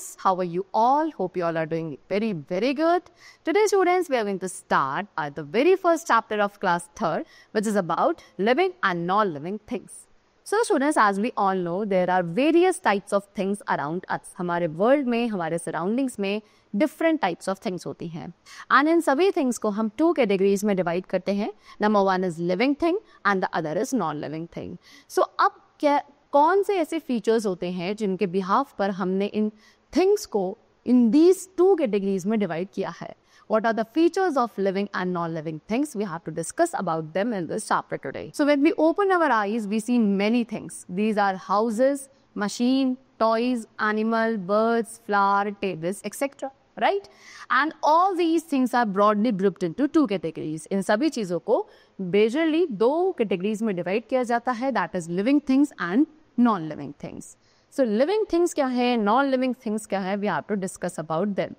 students, how are you all? Hope you all are doing very, very good. Today students, we are going to start at the very first chapter of class 3rd, which is about living and non-living things. So students, as we all know, there are various types of things around us. हमारे world में, हमारे surroundings में different types of things होती हैं. And इन सभी things को हम 2 categories में divide करते हैं. Number 1 is living thing and the other is non-living thing. So अब क्या कौन से ऐसे फीचर्स होते हैं जिनके बिहाफ पर हमने इन थिंग्स को इन दीज 2 कैटेगरीज में डिवाइड किया है? What are the features of living and non-living things? We have to discuss about them in this chapter today. So when we open our eyes, we see many things. These are houses, machine, toys, animal, birds, flower, tables, etc. Right? And all these things are broadly grouped into 2 categories. इन सभी चीज़ों को majorly 2 categories में divide किया जाता है. That is living things and non-living things. So living things क्या है, non-living things क्या है, we have to discuss about them.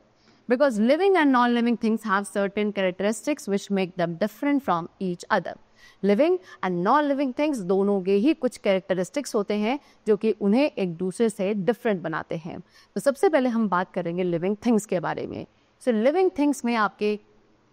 Because living and non-living things have certain characteristics which make them different from each other. Living and non-living things दोनों के ही कुछ characteristics होते हैं जो कि उन्हें एक दूसरे से different बनाते हैं. तो सबसे पहले हम बात करेंगे living things के बारे में. So living things में आपके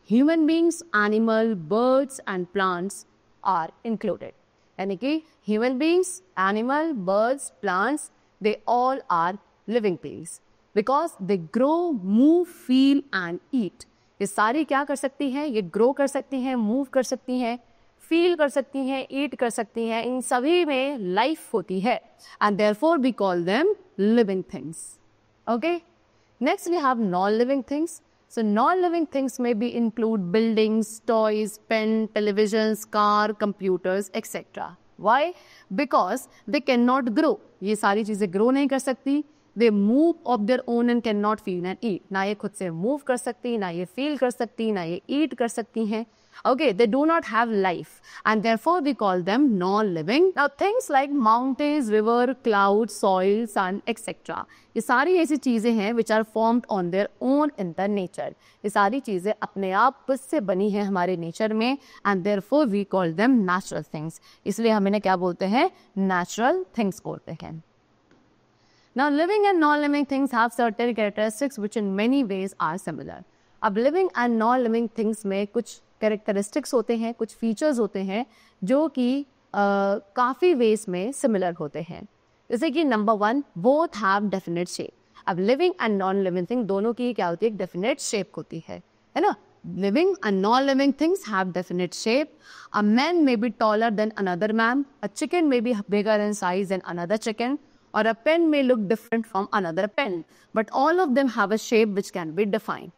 human beings, animal, birds and plants are included. यानी कि human beings, animal, birds, plants, they all are living beings because they grow, move, feel and eat. ये सारी क्या कर सकती हैं? ये grow कर सकती हैं, move कर सकती हैं, feel कर सकती हैं, eat कर सकती हैं. इन सभी में life होती है and therefore we call them living things. Okay? Next we have non-living things. So non-living things may be include buildings, toys, pen, televisions, car, computers, etc. Why? Because they cannot grow. ये सारी चीजें grow नहीं कर सकती. They move of their own and cannot feel and eat. ना ये खुद से move कर सकती, ना ये feel कर सकती, ना ये eat कर सकती हैं. Okay, they do not have life and therefore we call them non-living. Now things like mountains, river, clouds, soil, sun, etc. ये सारी ऐसी चीज़ें हैं which are formed on their own in the nature. ये सारी चीज़ें अपने आप से बनी हैं हमारे nature में and therefore we call them natural things. इसलिए हम इन्हें क्या बोलते हैं? Natural things बोलते हैं. Now living and non-living things have certain characteristics which in many ways are similar. अब living and non-living things में कुछ कैरेक्टरिस्टिक्स होते हैं, कुछ फीचर्स होते हैं जो कि काफ़ी वेज में सिमिलर होते हैं. जैसे कि number 1, both have definite shape. अब living and non living thing दोनों की क्या होती है? एक डेफिनेट शेप होती है ना. Living and non living things have definite shape. A man may be taller than another man, a chicken may be bigger in size than another chicken, और a pen may look different from another pen, but all of them have a shape which can be defined.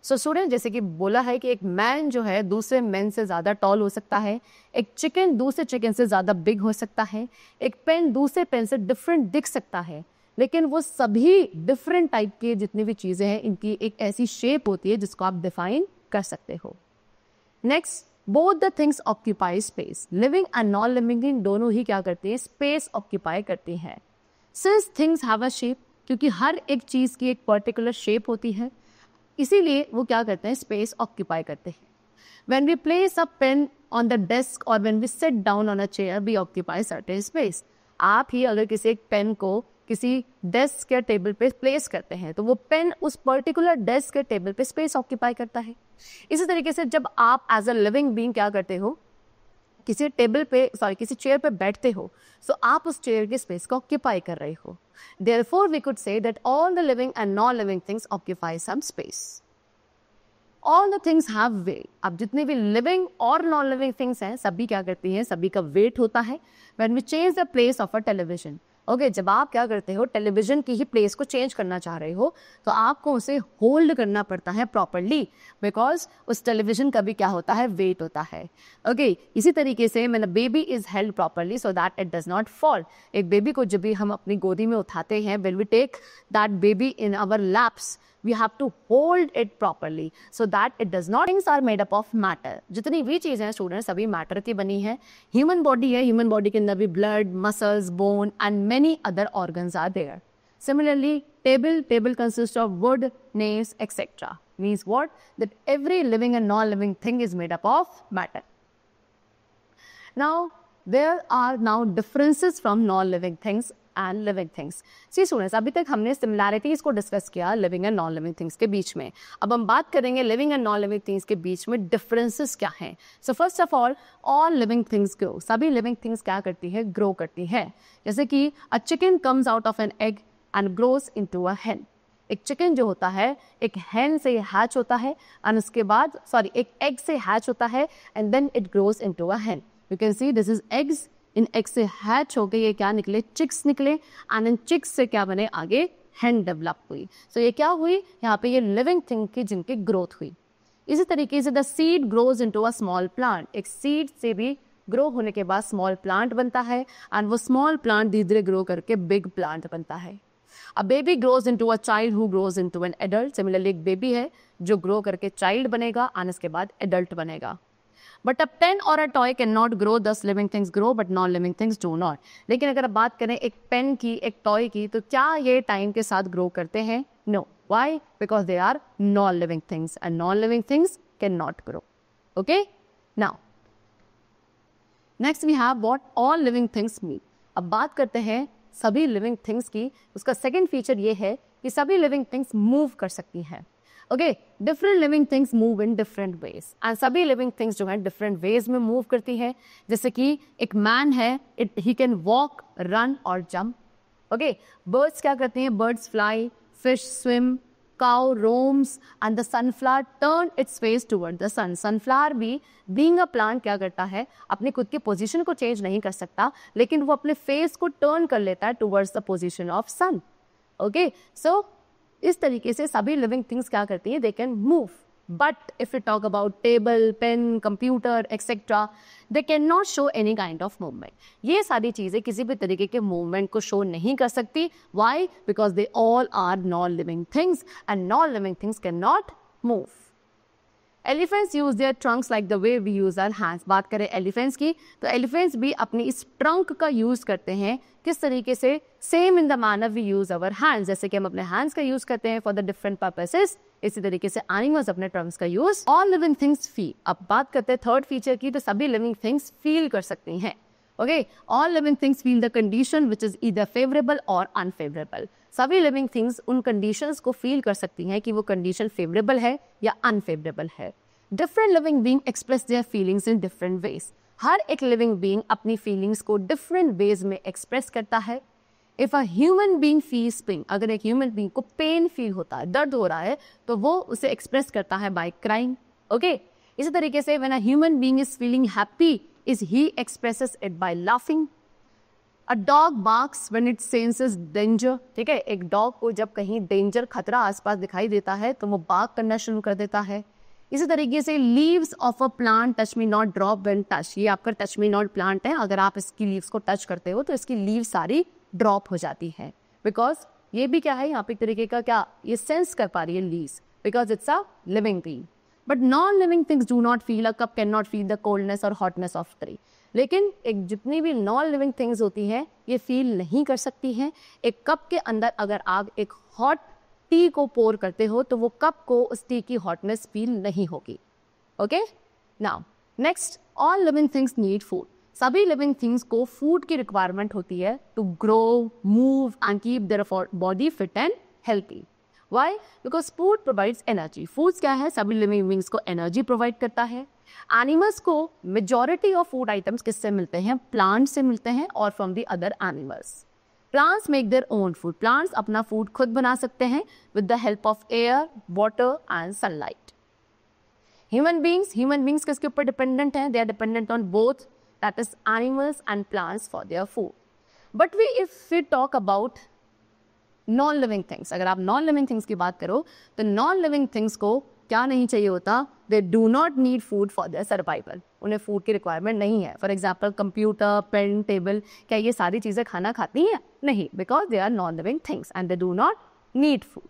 So student, जैसे कि बोला है कि एक man जो है दूसरे मैन से ज़्यादा टॉल हो सकता है, एक चिकन दूसरे चिकन से ज़्यादा बिग हो सकता है, एक पेन दूसरे पेन से डिफरेंट दिख सकता है, लेकिन वो सभी डिफरेंट टाइप के जितनी भी चीज़ें हैं इनकी एक ऐसी शेप होती है जिसको आप डिफाइन कर सकते हो. Next, both the things occupy space. Living and non living thing दोनों ही क्या करती हैं? स्पेस ऑक्यूपाई करती हैं. Since things have a shape, क्योंकि हर एक चीज़ की एक पर्टिकुलर शेप होती है, इसीलिए वो क्या करते हैं? स्पेस ऑक्यूपाई करते हैं. When we place a pen on the desk और when we sit down on a chair we occupy certain space. आप ही अगर किसी एक पेन को किसी डेस्क या टेबल पे प्लेस करते हैं तो वो पेन उस पर्टिकुलर डेस्क या टेबल पे स्पेस ऑक्यूपाई करता है. इसी तरीके से जब आप एज अ लिविंग बीइंग क्या करते हो? किसी चेयर पे बैठते हो, सो आप उस चेयर की स्पेस को ऑक्यूपाई कर रहे हो. Therefore, we could say that all the living and non-living things occupy some space. All the things have weight. अब जितने भी living और non-living things हैं, सभी क्या करती हैं? सभी का weight होता है. When we change the place of a television, okay जब आप क्या करते हो? टेलीविजन की ही प्लेस को चेंज करना चाह रहे हो तो आपको उसे होल्ड करना पड़ता है प्रॉपरली, बिकॉज उस टेलीविजन का भी क्या होता है? वेट होता है. ओके इसी तरीके से मैंने baby is held properly so that it does not fall. एक बेबी को जब भी हम अपनी गोदी में उठाते हैं, when we take that baby in our laps, we have to hold it properly so that it does not. Things are made up of matter. जितनी भी चीज़ें हैं स्टूडेंट्स सभी मैटर की बनी है. ह्यूमन बॉडी है, ह्यूमन बॉडी के अंदर भी blood, muscles, bone and many other organs are there. Similarly, table consists of wood, nails, etc. Means what? That every living and non-living thing is made up of matter. Now, there are now differences from non-living things and living things. See students, अभी तक हमने similarities को discuss किया living and non living things के बीच में। अब हम बात करेंगे living and non living things के बीच में डिफरेंसेस क्या हैं। So first of all living things grow. सभी लिविंग थिंग्स क्या करती है? ग्रो करती है। जैसे कि a chicken comes out of an egg and grows into a hen. एक चिकन जो होता है एक हैन से हैच होता है एंड उसके बाद एक एग से हैच होता है and then it grows into a hen. You can see this is eggs. इन एग से हैच हो गए, ये क्या निकले? चिक्स निकले एंड इन चिक्स से क्या बने? आगे हैन डेवलप हुई। सो ये क्या हुई? यहाँ पे ये लिविंग थिंग की जिनकी ग्रोथ हुई। इसी तरीके से the seed grows into a small plant. एक सीड से भी ग्रो होने के बाद स्मॉल प्लांट बनता है एंड वो स्मॉल प्लांट धीरे धीरे ग्रो करके बिग प्लांट बनता है। A baby grows into a child who grows into an adult. Similarly, एक बेबी है जो ग्रो करके चाइल्ड बनेगा और उसके बाद एडल्ट बनेगा। बट अ पेन और a toy can not grow, thus living things grow but non living things do not. लेकिन अगर आप बात करें एक पेन की, एक टॉय की, तो क्या ये टाइम के साथ ग्रो करते हैं? No. Why? Because they are non living things and non living things can not grow. Okay, now next we have what all living things mean. अब बात करते हैं सभी लिविंग थिंग्स की। उसका सेकंड फीचर ये है कि सभी लिविंग थिंग्स मूव कर सकती हैं। Okay, different living things move in different veg and सभी लिविंग थिंग्स जो है डिफरेंट वेज में मूव करती है। जैसे कि एक मैन है, ही कैन वॉक, रन और जंप। ओके, बर्ड्स क्या करती हैं? Birds fly, fish swim, cow roams and the sunflower turn its face toward the sun. Sunflower भी being a plant क्या करता है? अपनी खुद की पोजीशन को चेंज नहीं कर सकता, लेकिन वो अपने फेस को टर्न कर लेता है towards the position of sun. Okay, so इस तरीके से सभी लिविंग थिंग्स क्या करती हैं? They can move. But if we talk about table, pen, computer, etc., they cannot show any kind of movement. ये सारी चीजें किसी भी तरीके के मूवमेंट को शो नहीं कर सकती। Why? Because they all are non-living things and non-living things cannot move. Elephants use their trunks like the way we use our hands. बात करें एलिफेंट्स की, तो एलिफेंट्स भी अपनी इस ट्रंक का यूज करते हैं किस तरीके से? Same in the manner we use our hands. जैसे कि हम अपने हैंड्स का यूज करते हैं फॉर द डिफरेंट पर्पसेस, इसी तरीके से एनिमल्स अपने ट्रंक्स का use. All living things feel. अब बात करते हैं थर्ड फीचर की, तो सभी लिविंग थिंग्स फील कर सकती हैं। Okay, all living things feel the condition which is either favourable और अनफेवरेबल। सभी लिविंग थिंग्स उन कंडीशंस को फील कर सकती हैं कि वो कंडीशन फेवरेबल है या अनफेवरेबल है। Different living being express their feelings in different ways. हर एक लिविंग बीइंग अपनी फीलिंग्स को डिफरेंट वेज में एक्सप्रेस करता है। If a human being feels pain, अगर एक ह्यूमन बीइंग को पेन फील होता है, दर्द हो रहा है, तो वो उसे एक्सप्रेस करता है बाय क्राइंग। ओके, इसी तरीके से when a human being is feeling happy, is he expresses it by laughing. A dog barks when it senses danger. ठीक है, एक डॉग को जब कहीं डेंजर, खतरा आसपास दिखाई देता है तो वो बार्क करना शुरू कर देता है। इसी तरीके से leaves of a plant touch me not drop when touch. ये आपका टच मी नॉट प्लांट है, अगर आप इसकी लीव्स को टच करते हो तो इसकी लीव सारी ड्रॉप हो जाती है। बिकॉज ये भी क्या है, यहाँ पे एक तरीके का क्या, ये सेंस कर पा रही है leaves, because it's a living being. But non living things do not feel, a cup can not feel the coldness और हॉटनेस ऑफ ट्री। लेकिन एक जितनी भी नॉन लिविंग थिंग्स होती हैं ये फील नहीं कर सकती हैं। एक कप के अंदर अगर आप एक हॉट टी को पोर करते हो तो वो कप को उस टी की हॉटनेस फील नहीं होगी। Okay, now next, all living things need food. सभी लिविंग थिंग्स को फूड की रिक्वायरमेंट होती है to grow, move and keep their body fit and healthy. Why? Because food provides energy. Foods क्या है? सभी लिविंग बीइंग्स को एनर्जी प्रोवाइड करता है। एनिमल्स को मेजॉरिटी ऑफ फूड आइटम्स किससे मिलते हैं? प्लांट से मिलते हैं और from the other animals. Plants make their own food. Plants अपना फूड खुद बना सकते हैं with the help of air, water and sunlight. Human beings किसके ऊपर डिपेंडेंट हैं? They are dependent on both, that is animals and plants for their food. But if we talk about non living things, अगर आप non living things की बात करो तो non living things को क्या नहीं चाहिए होता? They do not need food for their survival. उन्हें फूड की रिक्वायरमेंट नहीं है। For example computer, pen, table, क्या ये सारी चीज़ें खाना खाती हैं? नहीं, because they are non living things and they do not need food.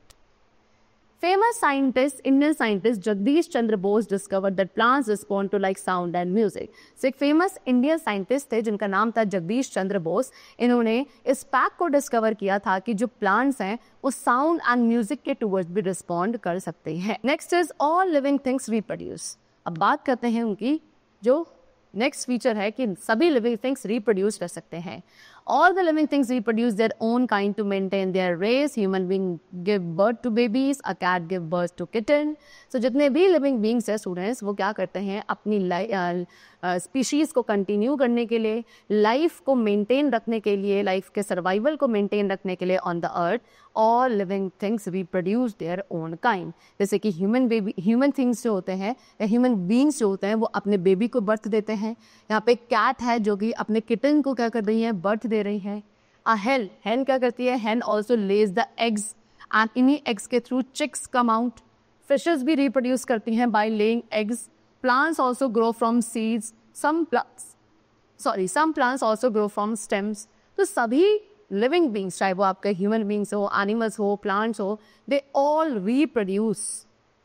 Famous scientist, Indian scientist Jagdish Chandra Bose discovered that plants respond to like sound and music. So एक famous Indian scientist थे जिनका नाम था जगदीश चंद्र बोस। इन्होंने इस fact को discover किया था कि जो प्लांट्स हैं वो साउंड एंड म्यूजिक के टूवर्ड्स भी रिस्पॉन्ड कर सकते हैं। Next is all living things reproduce. अब बात करते हैं उनकी जो नेक्स्ट फीचर है कि सभी लिविंग थिंग्स रिप्रोड्यूस कर सकते हैं। All the living things reproduce their own kind to maintain their race. Human being give birth to babies, a cat give birth to kitten. So जितने भी living beings है students, वो क्या करते हैं अपनी स्पीशीज़ को कंटिन्यू करने के लिए, लाइफ को मेंटेन रखने के लिए, लाइफ के सर्वाइवल को मेंटेन रखने के लिए on the earth, all living things reproduce their own kind. जैसे कि ह्यूमन थिंग्स जो होते हैं या ह्यूमन बींग्स जो होते हैं वो अपने बेबी को बर्थ देते हैं. यहाँ पे कैट है जो कि अपने किटन को क्या कर रही है, बर्थ दे रही है. hen क्या करती है, hen also lays the eggs and इन्हीं एग्स के through chicks come out. Fishes भी रिप्रोड्यूस करती हैं by laying eggs. Plants also grow from seeds. Some plants also grow from stems. तो सभी living beings, चाहे वो आपके human beings हो, animals हो, plants हो, they all reproduce.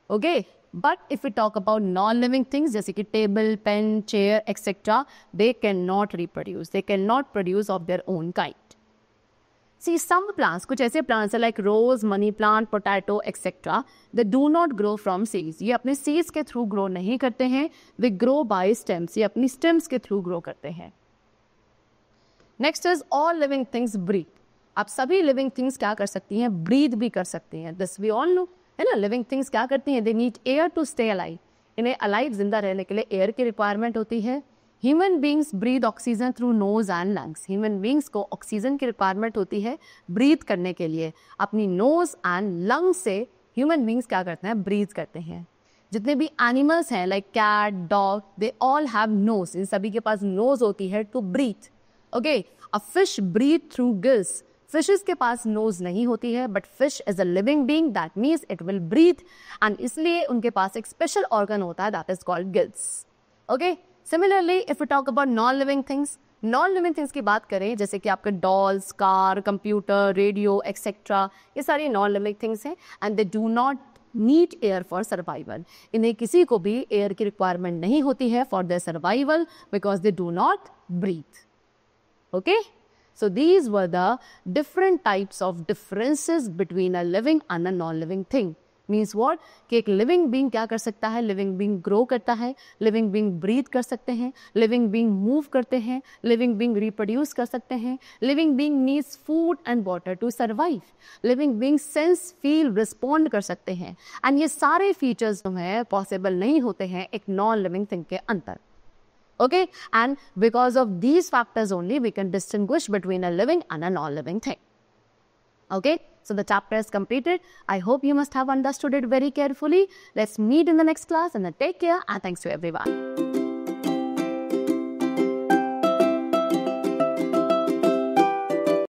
Okay? But if we talk about non-living things, जैसे कि table, pen, chair, etc., they cannot reproduce. They cannot produce of their own kind. See, some plants, कुछ ऐसे plants हैं like rose, money plant, potato, etc. They do not grow from seeds. ये अपने seeds के through grow नहीं करते हैं. They grow by stems. ये अपनी stems के through grow करते हैं. Next is all living things breathe. आप सभी living things क्या कर सकती हैं? Breathe भी कर सकती हैं. This we all know. है ना? Living things क्या करती हैं? They need air to stay alive. इन्हें alive जिंदा रहने के लिए air की requirement होती है. Human beings breathe oxygen through nose and lungs. Human beings को ऑक्सीजन की रिक्वायरमेंट होती है ब्रीथ करने के लिए. अपनी नोज एंड लंग्स से ह्यूमन बींग्स क्या करते हैं, ब्रीथ करते हैं. जितने भी एनिमल्स हैं like cat, dog, they all have nose. इन सभी के पास नोज होती है to breathe. Okay, a fish breathe through gills. Fishes के पास नोज नहीं होती है, but fish is a living being, that means it will breathe, and इसलिए उनके पास एक स्पेशल ऑर्गन होता है that is called gills. Okay, similarly if you talk about non living things की बात करें, जैसे कि आपके dolls, car, computer, radio etcetera, ये सारी नॉन लिविंग थिंग्स हैं and they do not need air for survival. इन्हें किसी को भी एयर की रिक्वायरमेंट नहीं होती है for their survival because they do not breathe. Okay, so these were the different types of differences between a living and a non-living thing. Means what कि एक लिविंग बींग क्या कर सकता है, लिविंग बींग ग्रो करता है, living being breathe कर सकते हैं, लिविंग बींग मूव करते हैं, लिविंग बींग रिप्रोड्यूस कर सकते हैं, living being needs food and water to survive, living being sense, feel, respond कर सकते हैं. एंड ये सारे फीचर्स जो हैं पॉसिबल नहीं होते हैं एक नॉन लिविंग थिंग के अंदर. Okay, and because of these factors only we can distinguish between a living and a non-living thing. Okay, so the chapter is completed. I hope you must have understood it very carefully. Let's meet in the next class and then take care and thanks to everyone.